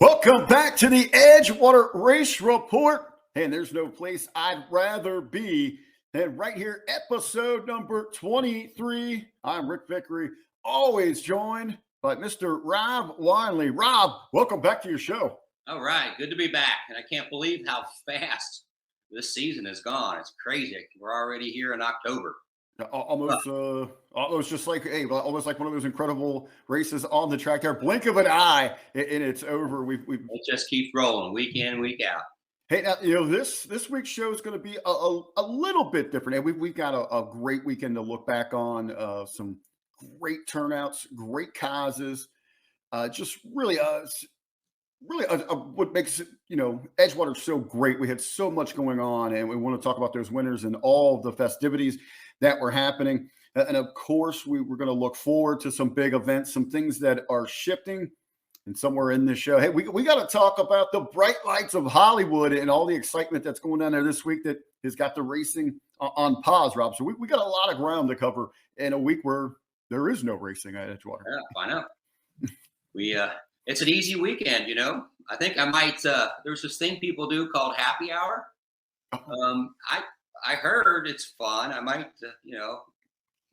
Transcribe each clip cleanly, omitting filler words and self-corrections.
Welcome back to the Edgewater Race Report. And there's no place I'd rather be than right here, episode number 23. I'm Rick Vickery, always joined by Mr. Rob Wiley. Rob, welcome back to your show. All right, good to be back. And I can't believe how fast this season has gone. It's crazy. We're already here in October. Almost just like almost like one of those incredible races on the track there. Blink of an eye, and it's over. It just keeps rolling week in, week out. Hey, now, this week's show is going to be a little bit different. And we've got a great weekend to look back on. Some great turnouts, great causes. Just really, what makes Edgewater so great. We had so much going on, and we want to talk about those winners and all the festivities that were happening. And of course, we're going to look forward to some big events, some things that are shifting. And somewhere in this show, hey, we got to talk about the bright lights of Hollywood and all the excitement that's going on there this week that has got the racing on pause, Rob. So we got a lot of ground to cover in a week where there is no racing at Edgewater. Yeah, I know. It's an easy weekend, I think I might. There's this thing people do called happy hour. I heard it's fun. I might,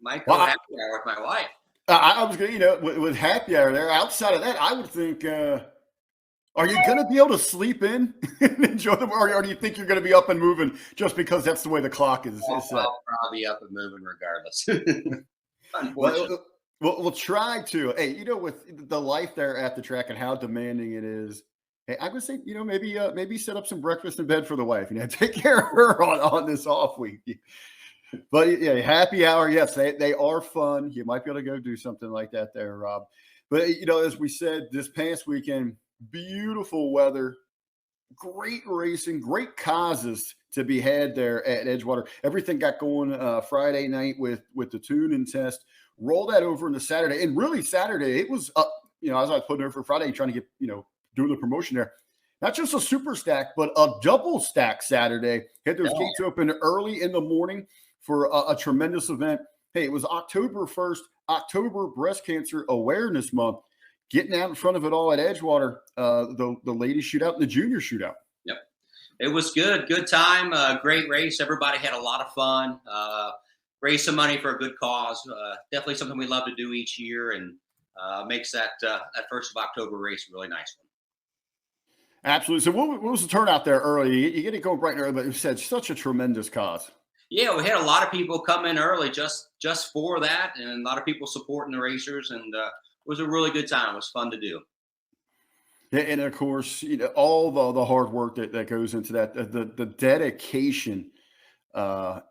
might go happy hour with my wife. I was going to, with happy hour there. Outside of that, I would think, are you going to be able to sleep in and enjoy them, or do you think you're going to be up and moving just because that's the way the clock is? I'll probably be up and moving regardless. Unfortunately. We'll try to. Hey, with the life there at the track and how demanding it is. Hey, I would say, maybe set up some breakfast in bed for the wife. Take care of her on this off week. But yeah, happy hour. Yes, they are fun. You might be able to go do something like that there, Rob. But as we said, this past weekend, beautiful weather, great racing, great causes to be had there at Edgewater. Everything got going Friday night with the tune-in test. Roll that over into Saturday, and really Saturday it was up. As I was putting over for Friday, trying to get doing the promotion there. Not just a super stack, but a double stack Saturday. Had those gates open early in the morning for a tremendous event. Hey, it was October 1st, October Breast Cancer Awareness Month. Getting out in front of it all at Edgewater, the ladies shootout and the junior shootout. Yep, it was good. Good time. Great race. Everybody had a lot of fun. Raise some money for a good cause. Definitely something we love to do each year, and makes that 1st of October race a really nice one. Absolutely. So what was the turnout there early? You get it going bright and early, but you said such a tremendous cause. Yeah, we had a lot of people come in early just for that, and a lot of people supporting the racers, and it was a really good time. It was fun to do. Yeah, and of course, all the hard work that goes into that, the dedication.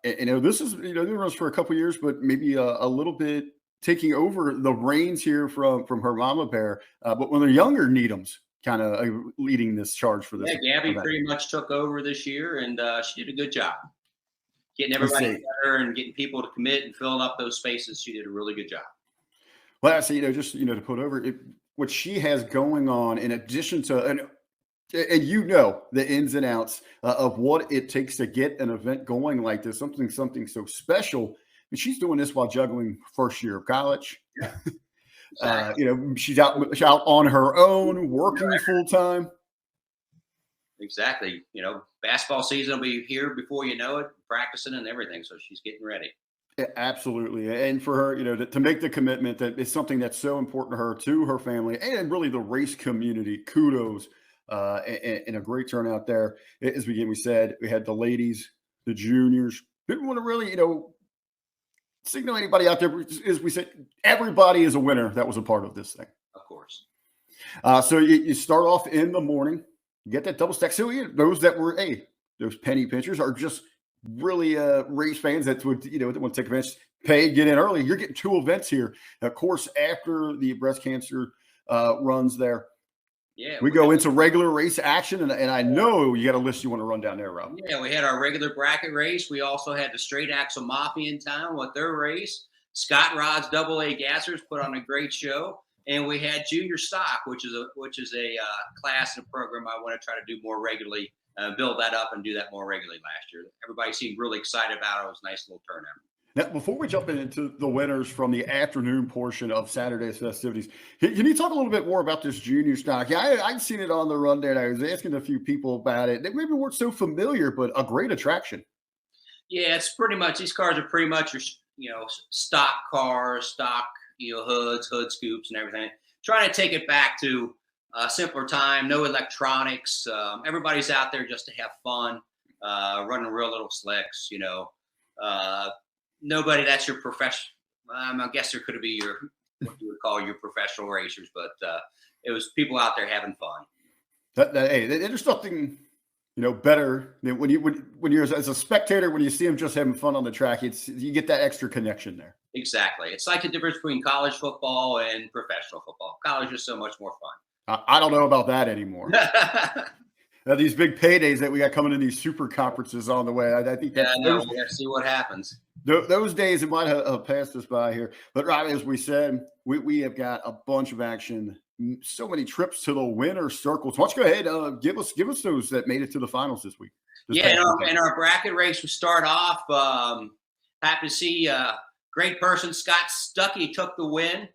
This is been runs for a couple of years, but maybe a little bit taking over the reins here from her mama bear. But when they're younger, Needham's kind of leading this charge for this. Yeah, Gabby pretty much took over this year, and she did a good job getting everybody better and getting people to commit and filling up those spaces. She did a really good job. Well, I say, just to put over it, what she has going on in addition to and the ins and outs of what it takes to get an event going like this, something so special. And she's doing this while juggling first year of college. Yeah. Exactly. She's out on her own, working full time. Exactly. Basketball season will be here before you know it, practicing and everything. So she's getting ready. Yeah, absolutely. And for her, to make the commitment that is something that's so important to her, to her family, and really the race community. Kudos. And a great turnout there. As we said, we had the ladies, the juniors. Didn't want to really, signal anybody out there. As we said, everybody is a winner that was a part of this thing. Of course. So you start off in the morning, you get that double stack. So those that were, those penny pinchers are just really race fans that would, that want to take advantage, pay, get in early. You're getting two events here. Of course, after the breast cancer runs there. Yeah, we go into regular race action, and I know you got a list you want to run down there, Rob. Yeah, we had our regular bracket race. We also had the Straight Axle Mafia in town with their race. Scott Rod's AA Gassers put on a great show, and we had Junior Stock, which is a class and a program I want to try to do more regularly, build that up and do that more regularly last year. Everybody seemed really excited about it. It was a nice little turnout. Now, before we jump into the winners from the afternoon portion of Saturday's festivities, can you talk a little bit more about this junior stock? Yeah, I've seen it on the rundown. I was asking a few people about it. They maybe weren't so familiar, but a great attraction. Yeah, it's pretty much these cars are pretty much your stock cars, stock hoods, hood scoops, and everything. Trying to take it back to a simpler time, no electronics. Everybody's out there just to have fun, running real little slicks. Uh, Nobody that's your profession. I guess there could be your what you would call your professional racers, but it was people out there having fun. Hey, there's nothing better than when you're as a spectator, when you see them just having fun on the track. You get that extra connection there. Exactly. It's like the difference between college football and professional football. College is so much more I don't know about that anymore. fun. These big paydays that we got coming in these super conferences on the way. I think that's We have to see what happens. those days it might have passed us by here. But right as we said, we have got a bunch of action. So many trips to the winner circles. Why don't you go ahead? Give us those that made it to the finals this week. In our bracket race, we start off. Happy to see great person Scott Stuckey took the win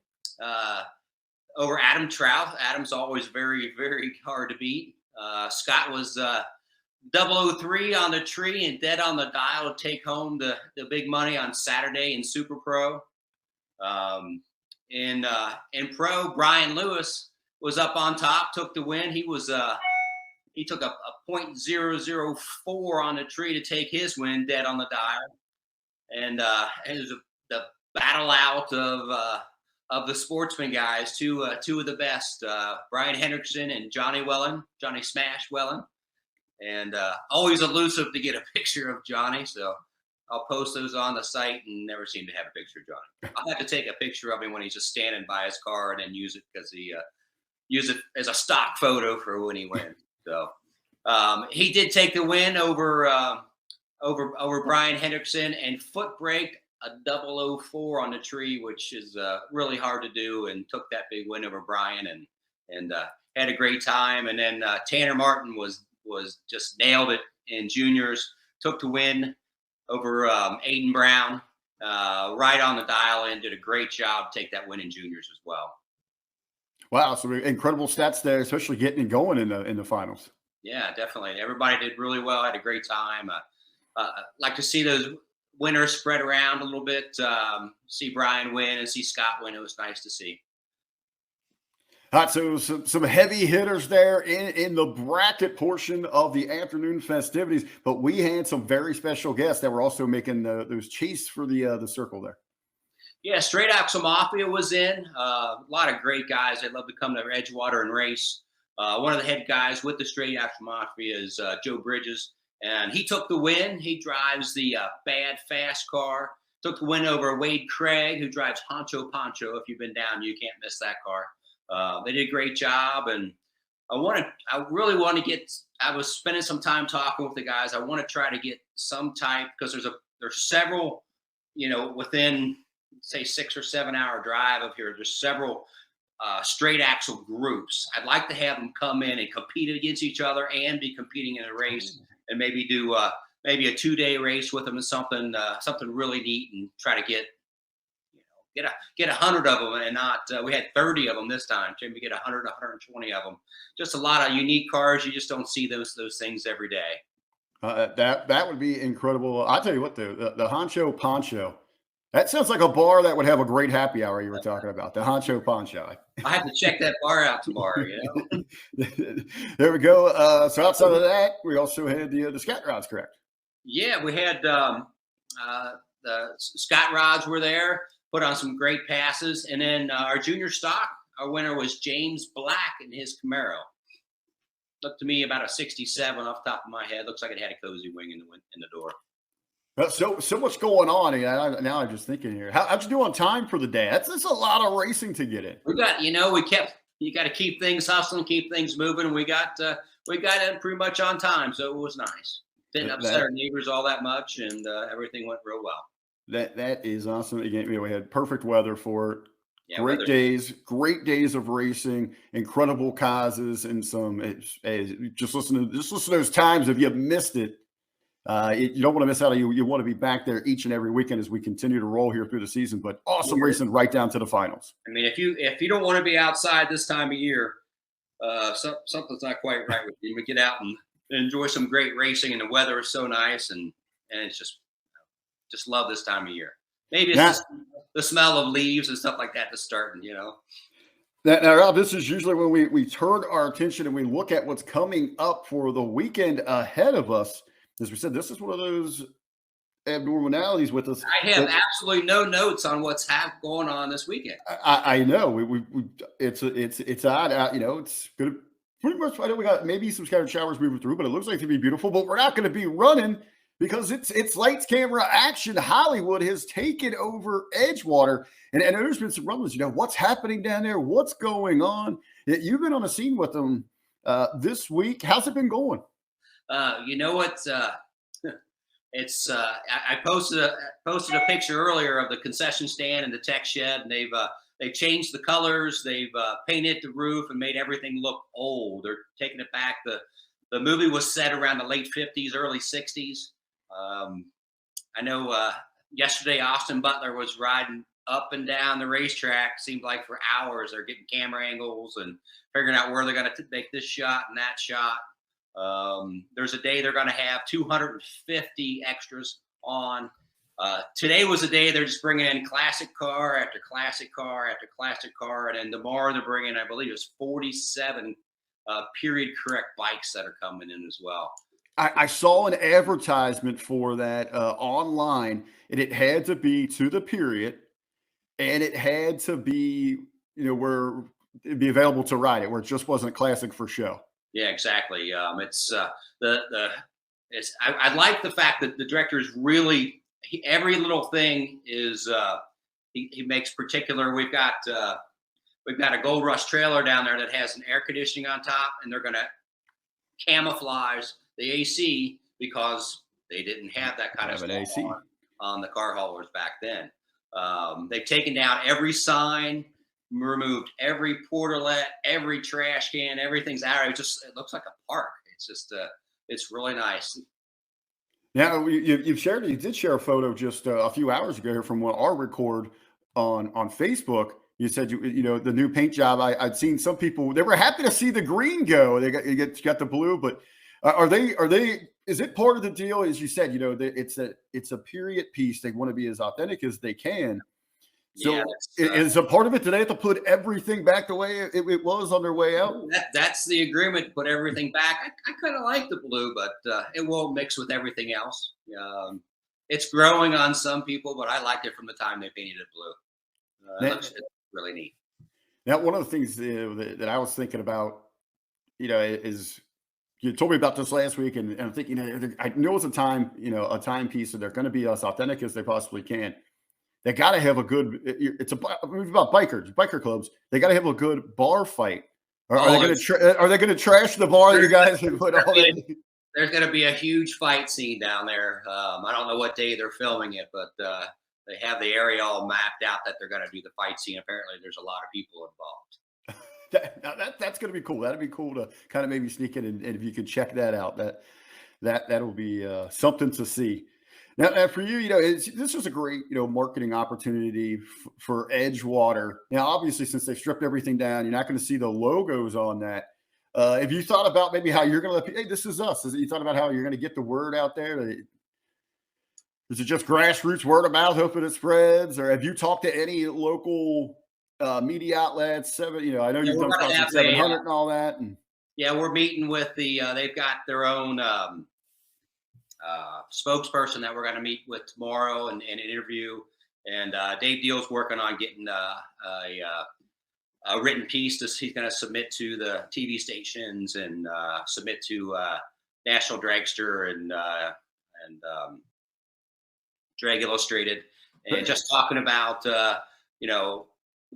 over Adam Trout. Adam's always very, very hard to beat. Scott was 003 on the tree and dead on the dial to take home the big money on Saturday in Super Pro. In Pro, Brian Lewis was up on top, took the win. He took a .004 on the tree to take his win, dead on the dial. And it was the battle out of the sportsman guys, two of the best, Brian Hendrickson and Johnny Smash Wellen. And always elusive to get a picture of Johnny. So I'll post those on the site and never seem to have a picture of Johnny. I'll have to take a picture of him when he's just standing by his car and then use it because he use it as a stock photo for when he wins. So he did take the win over Brian Hendrickson and foot braked a 004 on the tree, which is really hard to do, and took that big win over Brian and had a great time. And then Tanner Martin was just nailed it in juniors, took the win over Aiden Brown, right on the dial, and did a great job to take that win in juniors as well. Wow, so incredible stats there, especially getting it going in the finals. Yeah, definitely. Everybody did really well. Had a great time. Like to see those winners spread around a little bit. See Brian win and see Scott win. It was nice to see. All right, so some heavy hitters there in the bracket portion of the afternoon festivities, but we had some very special guests that were also making those chase for the circle there. Yeah, Straight Axle Mafia was in. A lot of great guys. They'd love to come to Edgewater and race. One of the head guys with the Straight Axle Mafia is Joe Bridges, and he took the win. He drives the Bad Fast car. Took the win over Wade Craig, who drives Honcho Poncho. If you've been down, you can't miss that car. They did a great job, and I really want to get. I was spending some time talking with the guys. I want to try to get some type, because there's several, within say 6 or 7 hour drive up here. There's several straight axle groups. I'd like to have them come in and compete against each other and be competing in a race, and maybe do maybe a 2-day race with them and something really neat, and try to get 100 of them, and not we had 30 of them this time. Maybe get 100, 120 of them. Just a lot of unique cars. You just don't see those things every day. That would be incredible. I'll tell you what, the Honcho Poncho. That sounds like a bar that would have a great happy hour you were talking about, the Honcho Poncho. I have to check that bar out tomorrow, There we go. So outside of that, we also had the Scat Rods, correct? Yeah, we had the Scott Rods were there, put on some great passes. And then our junior stock, our winner was James Black in his Camaro. Looked to me about a 67 off the top of my head. Looks like it had a cozy wing in the door. So much going on. Now I'm just thinking here. How'd you do on time for the day? That's a lot of racing to get in. We got, you got to keep things hustling, keep things moving. And we got it pretty much on time. So it was nice. Didn't upset our neighbors all that much, and everything went real well. That is awesome. Again, we had perfect weather for it. Yeah, great days of racing, incredible causes, and some. Just listen to those times. If you missed it, You don't want to miss out. You want to be back there each and every weekend as we continue to roll here through the season. But awesome racing right down to the finals. I mean, if you don't want to be outside this time of year, something's not quite right with you. We get out and enjoy some great racing, and the weather is so nice, and it's just love this time of year. Maybe it's just the smell of leaves and stuff like that that's starting, Now, Rob, this is usually when we turn our attention and we look at what's coming up for the weekend ahead of us. As we said, this is one of those abnormalities with us. I have absolutely no notes on what's going on this weekend. I know it's odd out. It's going to pretty much. I know we got maybe some scattered showers moving through, but it looks like to be beautiful. But we're not going to be running because it's lights, camera, action. Hollywood has taken over Edgewater, and there's been some rumblings. What's happening down there? What's going on? You've been on the scene with them this week. How's it been going? You know what? It's I posted a picture earlier of the concession stand and the tech shed, and they've changed the colors. They've painted the roof and made everything look old. They're taking it back. The movie was set around the late 50s, early 60s. I know yesterday Austin Butler was riding up and down the racetrack. Seemed like for hours. They're getting camera angles and figuring out where they're going to make this shot and that shot. There's a day they're going to have 250 extras on. Today was a day they're just bringing in classic car after classic car after classic car. And then tomorrow they're bringing, I believe it's 47 period correct bikes that are coming in as well. I saw an advertisement for that online, and it had to be to the period, and it had to be, where it'd be available to ride it, where it just wasn't classic for show. Yeah, exactly. It's I like the fact that the director is really every little thing is he makes particular. We've got a Gold Rush trailer down there that has an air conditioning on top, and they're going to camouflage the AC because they didn't have that kind of stuff AC on the car haulers back then. They've taken down every sign, removed every portalet, every trash can, everything's out. It looks like a park. It's just it's really nice. Now you did share a photo just a few hours ago here from our record on Facebook. You said the new paint job. I'd seen some people, they were happy to see the green go. You got the blue, but are they is it part of the deal? As you said, it's a period piece. They want to be as authentic as they can. So yeah, is a part of it, do they have to put everything back the way it was on their way out? That's the agreement, to put everything back. I kind of like the blue, but it won't mix with everything else. It's growing on some people, but I liked it from the time they painted it blue. It looks really neat. Now, one of the things that I was thinking about, is you told me about this last week, and I'm thinking, I know it's a timepiece, so they're going to be as authentic as they possibly can. They got to have a good. It's about biker clubs. They got to have a good bar fight. Are they going to trash the bar that you guys have put all in? There's going to be a huge fight scene down there. I don't know what day they're filming it, but they have the area all mapped out that they're going to do the fight scene. Apparently, there's a lot of people involved. That's going to be cool. That'd be cool to kind of maybe sneak in, and if you could check that out, that'll be something to see. Now, for you, this is a great, marketing opportunity for Edgewater. Now, obviously, since they stripped everything down, you're not going to see the logos on that. Have you thought about maybe how you're going to hey, this is us? You thought about how you're going to get the word out there? Is it just grassroots word of mouth, hoping it spreads? Or have you talked to any local media outlets? I know you've done stuff with 700 and all that. Yeah, we're meeting with they've got their own spokesperson that we're going to meet with tomorrow and interview. And Dave Deal's working on getting a written piece he's going to submit to the TV stations and submit to National Dragster and Drag Illustrated, and just talking about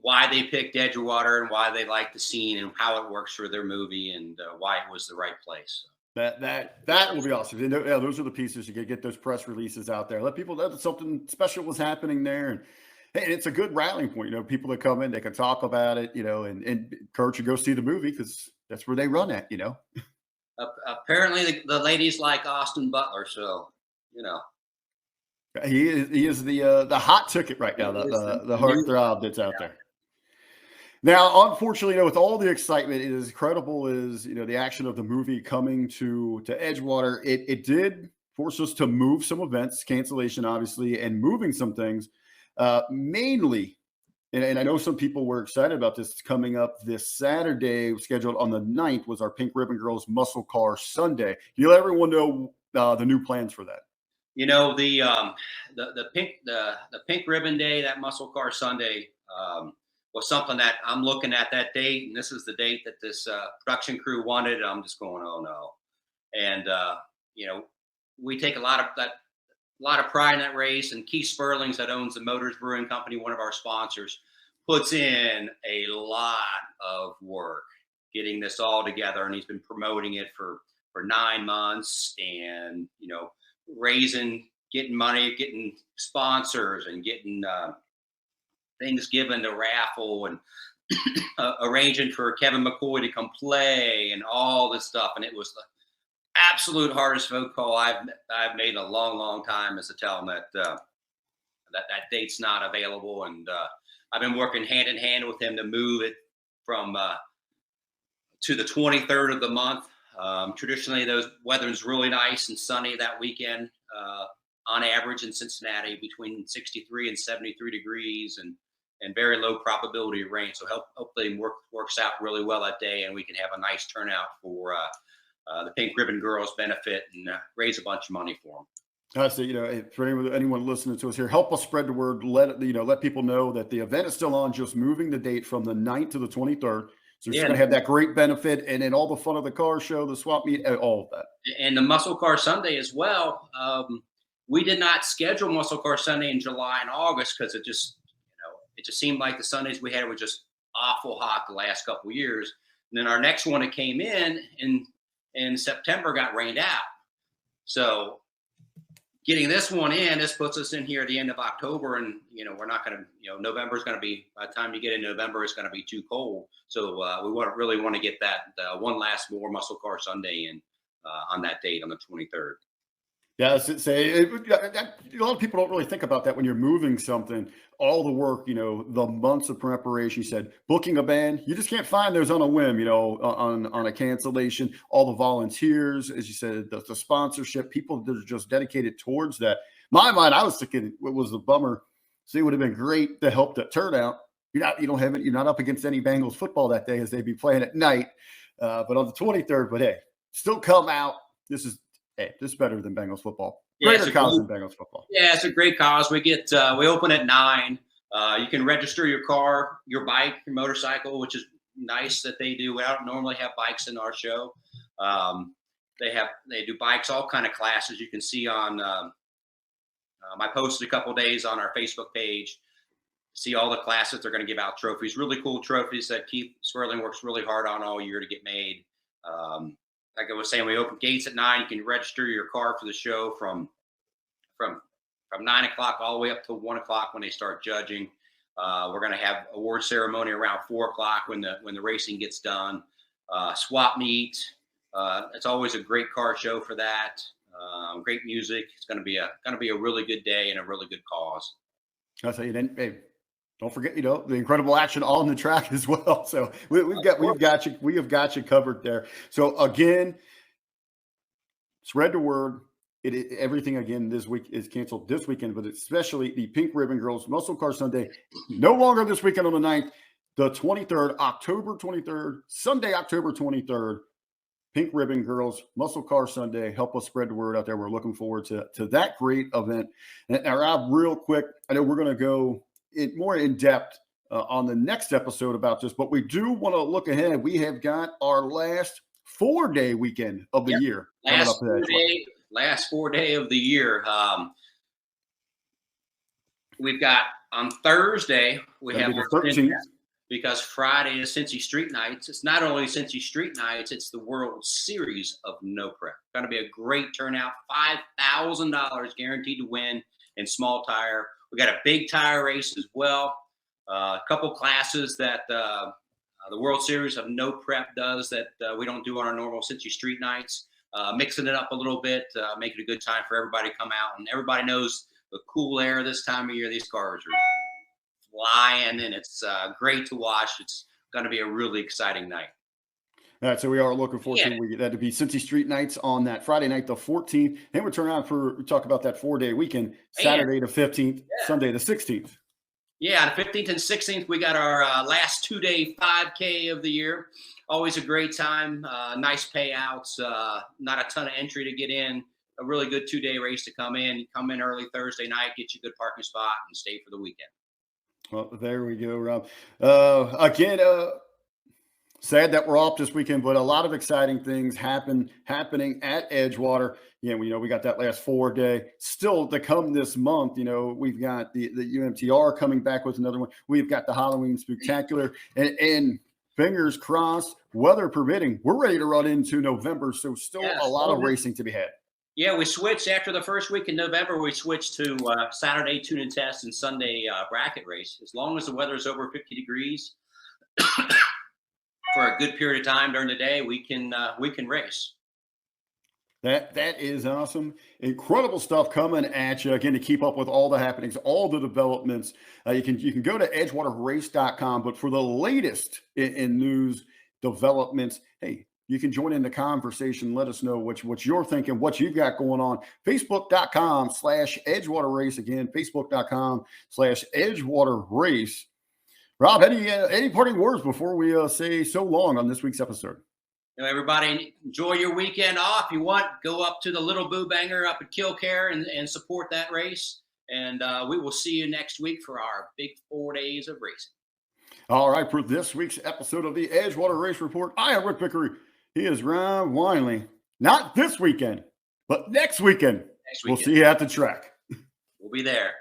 why they picked Edgewater and why they like the scene and how it works for their movie and why it was the right place. That will be awesome. Those are the pieces you get those press releases out there. Let people know that something special was happening there, and it's a good rallying point. People that come in, they can talk about it, and encourage you to go see the movie because that's where they run at. Apparently, the ladies like Austin Butler, so He is the hot ticket right now, the heartthrob that's out there. Now, unfortunately, with all the excitement, it is incredible is, the action of the movie coming to Edgewater. It did force us to move some events, cancellation, obviously, and moving some things, mainly. And I know some people were excited about this coming up this Saturday, scheduled on the 9th, was our Pink Ribbon Girls Muscle Car Sunday. You let everyone know the new plans for that. The Pink Ribbon Day, that Muscle Car Sunday, was something that I'm looking at that date, and this is the date that this production crew wanted. I'm just going, oh no, and we take a lot of pride in that race. And Keith Sperlings, that owns the Motors Brewing Company, one of our sponsors, puts in a lot of work getting this all together, and he's been promoting it for 9 months, and getting money, getting sponsors, and getting things given to raffle, and arranging for Kevin McCoy to come play, and all this stuff. And it was the absolute hardest phone call I've made in a long time, is to tell them that that date's not available. And I've been working hand in hand with him to move it from to the 23rd of the month. Traditionally, those weather's really nice and sunny that weekend. On average in Cincinnati, between 63 and 73 degrees, and very low probability of rain. So hopefully works out really well that day, and we can have a nice turnout for the Pink Ribbon Girls benefit, and raise a bunch of money for them. So, for anyone listening to us here, help us spread the word. Let people know that the event is still on, just moving the date from the 9th to the 23rd. So you're going to have that great benefit, and then all the fun of the car show, the swap meet, all of that. And the Muscle Car Sunday as well. We did not schedule Muscle Car Sunday in July and August because it just seemed like the Sundays we had were just awful hot the last couple of years. And then our next one that came in September got rained out. So getting this one in, this puts us in here at the end of October, and we're not going to, November is going to be, by the time you get in November, it's going to be too cold. So we really want to get that one last more Muscle Car Sunday in on that date, on the 23rd. Yeah, a lot of people don't really think about that when you're moving something. All the work, the months of preparation. You said booking a band, you just can't find those on a whim, on a cancellation. All the volunteers, as you said, the sponsorship, people that are just dedicated towards that. My mind, I was thinking, it was a bummer. So it would have been great to help that turnout. You're not up against any Bengals football that day, as they'd be playing at night. But on the 23rd, but hey, still come out. This is better than Bengals football. Greater cause than Bengals football. Yeah, it's a great cause. We open at 9. You can register your car, your bike, your motorcycle, which is nice that they do. We don't normally have bikes in our show. They do bikes, all kind of classes. You can see on I posted a couple of days on our Facebook page. See all the classes. They're going to give out trophies, really cool trophies that Keith Swerling works really hard on all year to get made. Like I was saying, we open gates at 9. You can register your car for the show from 9 o'clock all the way up to 1 o'clock when they start judging. We're going to have award ceremony around 4 o'clock when the racing gets done. Swap meet. It's always a great car show for that. Great music. It's going to be a really good day and a really good cause. I'll tell you then, hey, don't forget, the incredible action on the track as well. So we have got you covered there. So again, spread the word. Everything again this week is canceled this weekend, but especially the Pink Ribbon Girls Muscle Car Sunday, no longer this weekend on the 9th, the 23rd, October 23rd, Sunday, October 23rd, Pink Ribbon Girls Muscle Car Sunday. Help us spread the word out there. We're looking forward to that great event. And Rob, real quick, I know we're going to go more in depth on the next episode about this, but we do want to look ahead. We have got our last 4-day weekend of the year. Last 4-day of the year. We've got on Thursday, we have our 13th, because Friday is Cincy Street Nights. It's not only Cincy Street Nights, it's the World Series of No Prep. Going to be a great turnout. $5,000 guaranteed to win in small tire. We got a big tire race as well. A couple classes that the World Series of No Prep does that we don't do on our normal Cincy Street Nights. mixing it up a little bit, making it a good time for everybody to come out. And everybody knows the cool air this time of year. These cars are flying, and it's great to watch. It's going to be a really exciting night. All right, so we are looking forward to that to be Cincy Street Nights on that Friday night, the 14th. Then we turn around we talk about that 4-day weekend, Saturday the 15th, Sunday the 16th. Yeah, the 15th and 16th, we got our last 2-day 5K of the year. Always a great time, nice payouts, not a ton of entry to get in. A really good 2-day race to come in. You come in early Thursday night, get you a good parking spot, and stay for the weekend. Well, there we go, Rob. Again, sad that we're off this weekend, but a lot of exciting things happening at Edgewater. Yeah, we got that last 4-day still to come this month. We've got the UMTR coming back with another one. We've got the Halloween Spectacular, and fingers crossed, weather permitting, we're ready to run into November. So still a lot of racing to be had. Yeah, we switched after the first week in November. We switched to Saturday tune and test and Sunday bracket race. As long as the weather is over 50 degrees for a good period of time during the day, we can race. That is awesome. Incredible stuff coming at you. Again, to keep up with all the happenings, all the developments, you can go to edgewaterrace.com. But for the latest in news developments, hey, you can join in the conversation. Let us know what you're thinking, what you've got going on. Facebook.com/Edgewater Race. Again, Facebook.com/Edgewater Race. Rob, any parting words before we say so long on this week's episode? Everybody, enjoy your weekend off. If you want, go up to the Little Boo Banger up at Kilcare and support that race. And we will see you next week for our big 4 days of racing. All right, for this week's episode of the Edgewater Race Report, I am Rick Vickery. He is Rob Wiley. Not this weekend, but next weekend. We'll see you at the track. We'll be there.